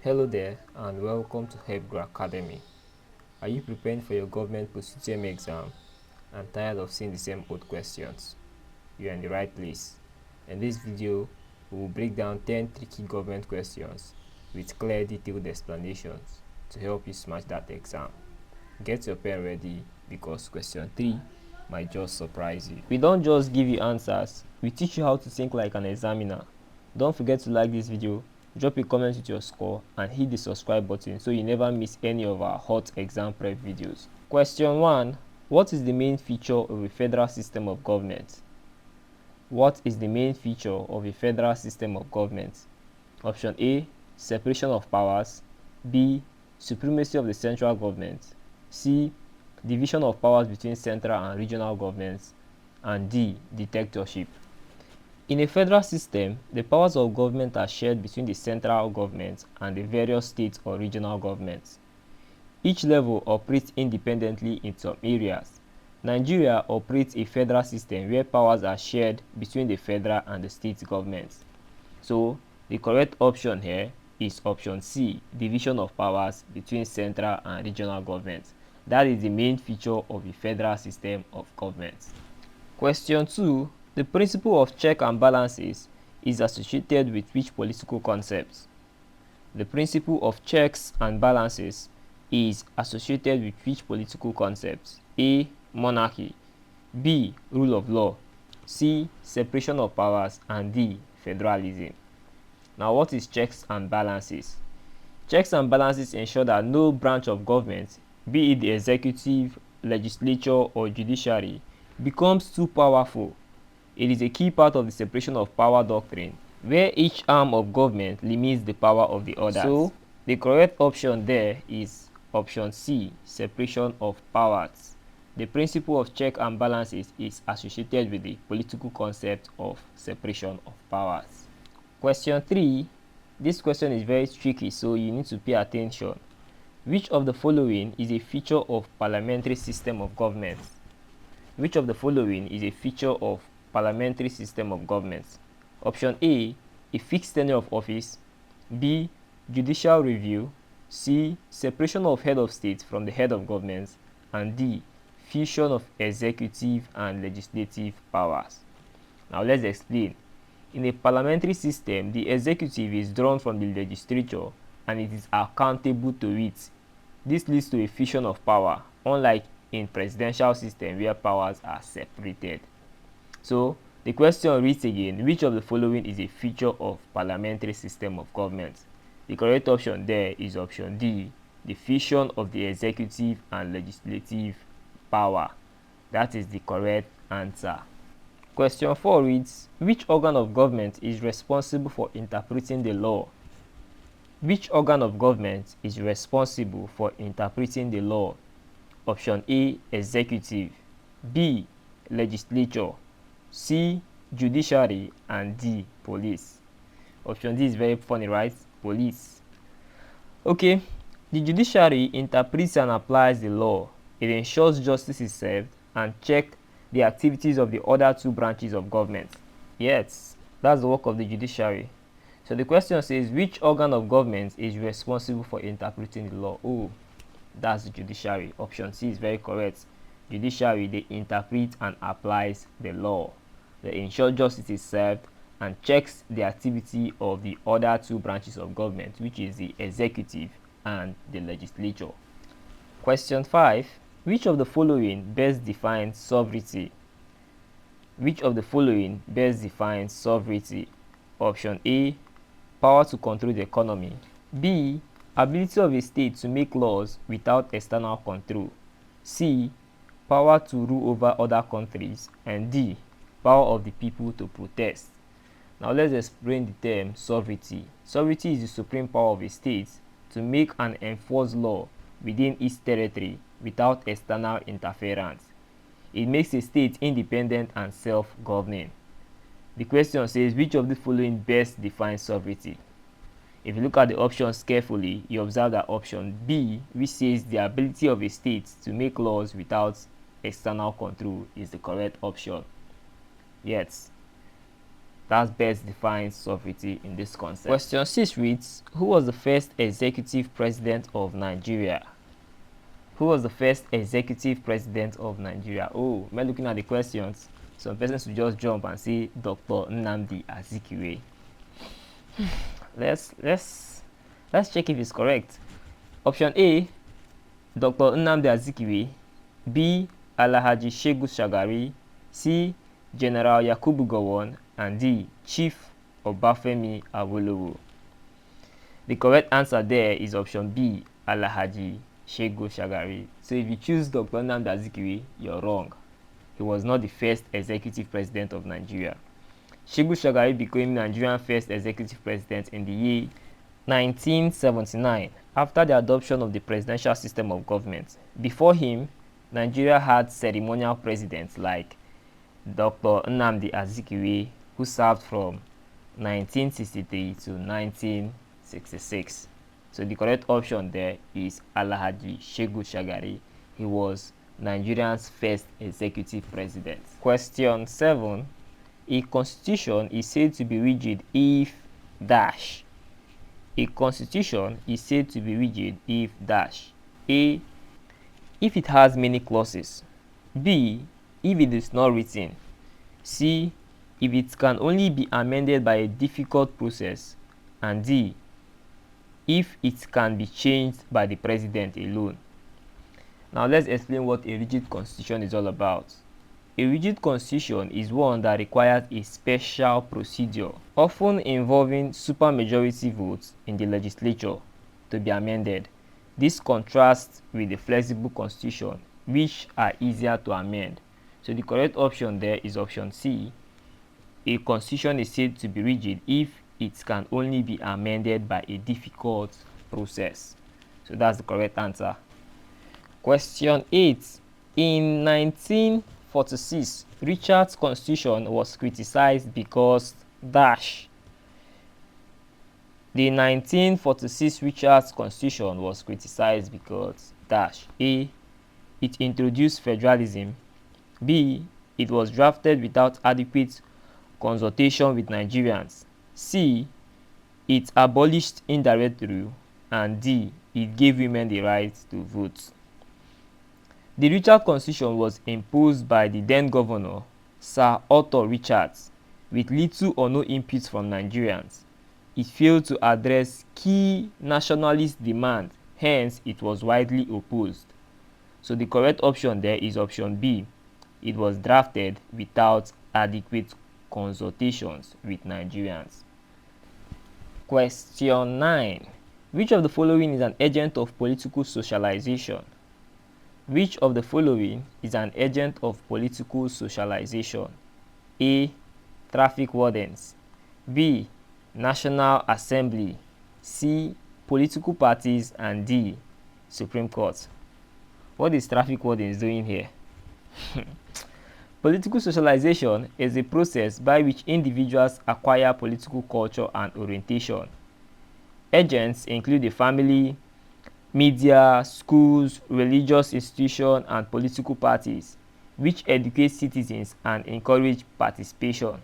Hello there and welcome to HelpGrow Academy. Are you preparing for your government Post-UTME exam and tired of seeing the same old questions? You are in the right place. In this video, we will break down 10 tricky government questions with clear detailed explanations to help you smash that exam. Get your pen ready because question 3 might just surprise you. We don't just give you answers, we teach you how to think like an examiner. Don't forget to like this video, drop a comment with your score and hit the subscribe button so you never miss any of our hot exam prep videos. Question 1. What is the main feature of a federal system of government? What is the main feature of a federal system of government? Option A. Separation of powers. B. Supremacy of the central government. C. Division of powers between central and regional governments. And D. Dictatorship. In a federal system, the powers of government are shared between the central government and the various state or regional governments. Each level operates independently in some areas. Nigeria operates a federal system where powers are shared between the federal and the state governments. So, the correct option here is option C, division of powers between central and regional governments. That is the main feature of a federal system of government. Question 2. The principle of check and balances is associated with which political concepts? The principle of checks and balances is associated with which political concepts? A. Monarchy. B. Rule of law. C. Separation of powers. And D. Federalism. Now, what is checks and balances? Checks and balances ensure that no branch of government, be it the executive, legislature, or judiciary, becomes too powerful. It is a key part of the separation of power doctrine, where each arm of government limits the power of the others. So, the correct option there is option C, separation of powers. The principle of check and balances is associated with the political concept of separation of powers. Question 3. This question is very tricky, so you need to pay attention. Which of the following is a feature of parliamentary system of government? Which of the following is a feature of parliamentary system of government? Option A, a fixed tenure of office. B, judicial review. C, separation of head of state from the head of government. And D, fusion of executive and legislative powers. Now let's explain. In a parliamentary system, the executive is drawn from the legislature and it is accountable to it. This leads to a fusion of power, unlike in presidential system where powers are separated. So, the question reads again, which of the following is a feature of parliamentary system of government? The correct option there is option D, the fusion of the executive and legislative power. That is the correct answer. Question 4 reads, which organ of government is responsible for interpreting the law? Which organ of government is responsible for interpreting the law? Option A, executive. B, legislature. C, judiciary. And D, police. Option D is very funny, right? Police. Okay, the judiciary interprets and applies the law. It ensures justice is served and checks the activities of the other two branches of government. Yes, that's the work of the judiciary. So the question says, which organ of government is responsible for interpreting the law? Oh, that's the judiciary. Option C is very correct. Judiciary, they interpret and applies the law. They ensure justice is served and checks the activity of the other two branches of government, which is the executive and the legislature. Question 5. Which of the following best defines sovereignty? Which of the following best defines sovereignty? Option A, power to control the economy. B, ability of a state to make laws without external control. C, power to rule over other countries. And D, power of the people to protest. Now let's explain the term sovereignty. Sovereignty is the supreme power of a state to make and enforce law within its territory without external interference. It makes a state independent and self-governing. The question says, which of the following best defines sovereignty? If you look at the options carefully, you observe that option B, which says the ability of a state to make laws without external control, is the correct option. Yes. That best defines sovereignty in this concept. Question 6 reads, who was the first executive president of Nigeria? Who was the first executive president of Nigeria? Oh, am I looking at the questions? Some persons will just jump and say Dr. Nnamdi Azikiwe. Let's check if it's correct. Option A, Dr. Nnamdi Azikiwe. B, Alhaji Shehu Shagari. C, General Yakubu Gowon. And D, Chief Obafemi Awolowo. The correct answer there is option B, Alhaji Shehu Shagari. So if you choose Dr. Nnamdi Azikiwe, you're wrong. He was not the first executive president of Nigeria. Shehu Shagari became Nigeria's first executive president in the year 1979 after the adoption of the presidential system of government. Before him, Nigeria had ceremonial presidents like Dr. Nnamdi Azikiwe, who served from 1963 to 1966. So the correct option there is Alhaji Shehu Shagari. He was Nigeria's first executive president. Question 7. A constitution is said to be rigid if dash. A constitution is said to be rigid if dash. A, if it has many clauses. B, if it is not written. C, if it can only be amended by a difficult process. And D, if it can be changed by the president alone. Now let's explain what a rigid constitution is all about. A rigid constitution is one that requires a special procedure, often involving supermajority votes in the legislature, to be amended. This contrasts with the flexible constitution, which are easier to amend. So the correct option there is option C. A constitution is said to be rigid if it can only be amended by a difficult process. So that's the correct answer. Question 8. In 1946, Richard's constitution was criticized because dash. The 1946 Richard's constitution was criticized because dash. A, it introduced federalism. B, it was drafted without adequate consultation with Nigerians. C, it abolished indirect rule. And D, it gave women the right to vote. The Richard Constitution was imposed by the then governor, Sir Arthur Richards, with little or no input from Nigerians. It failed to address key nationalist demands, hence it was widely opposed. So the correct option there is option B. It was drafted without adequate consultations with Nigerians. Question 9. Which of the following is an agent of political socialization? Which of the following is an agent of political socialization? A, traffic wardens. B, National Assembly. C, political parties. And D, Supreme Court. What is traffic wardens doing here? Political socialization is a process by which individuals acquire political culture and orientation. Agents include the family, media, schools, religious institutions, and political parties, which educate citizens and encourage participation.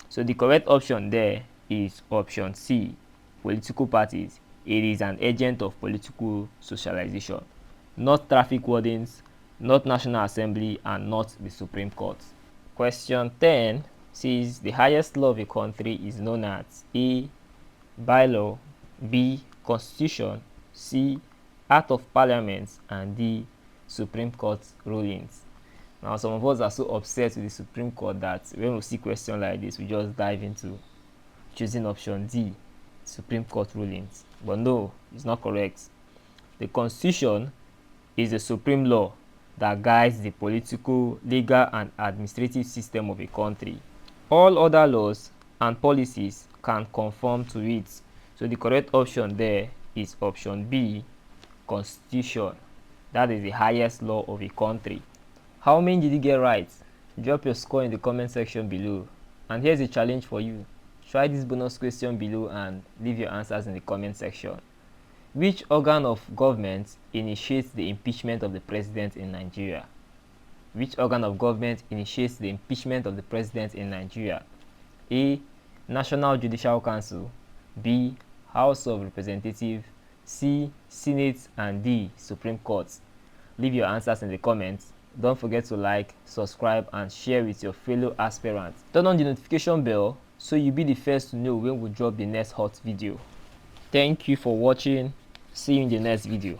So the correct option there is option C, political parties. It is an agent of political socialization, not traffic wardens, not National Assembly, and not the Supreme Court. Question 10 says the highest law of a country is known as A, bylaw, B, constitution, C, act of parliament, and D, Supreme Court rulings. Now some of us are so obsessed with the Supreme Court that when we see questions like this, we just dive into choosing option D, Supreme Court rulings. But no, it's not correct. The Constitution is the supreme law that guides the political, legal, and administrative system of a country. All other laws and policies can conform to it. So the correct option there is option B, Constitution. That is the highest law of a country. How many did you get right? Drop your score in the comment section below. And here's a challenge for you. Try this bonus question below and leave your answers in the comment section. Which organ of government initiates the impeachment of the president in Nigeria? Which organ of government initiates the impeachment of the president in Nigeria? A. National Judicial Council, B. House of Representatives, C. Senate, and D. Supreme Court? Leave your answers in the comments. Don't forget to like, subscribe, and share with your fellow aspirants. Turn on the notification bell so you'll be the first to know when we drop the next hot video. Thank you for watching. See you in the next video.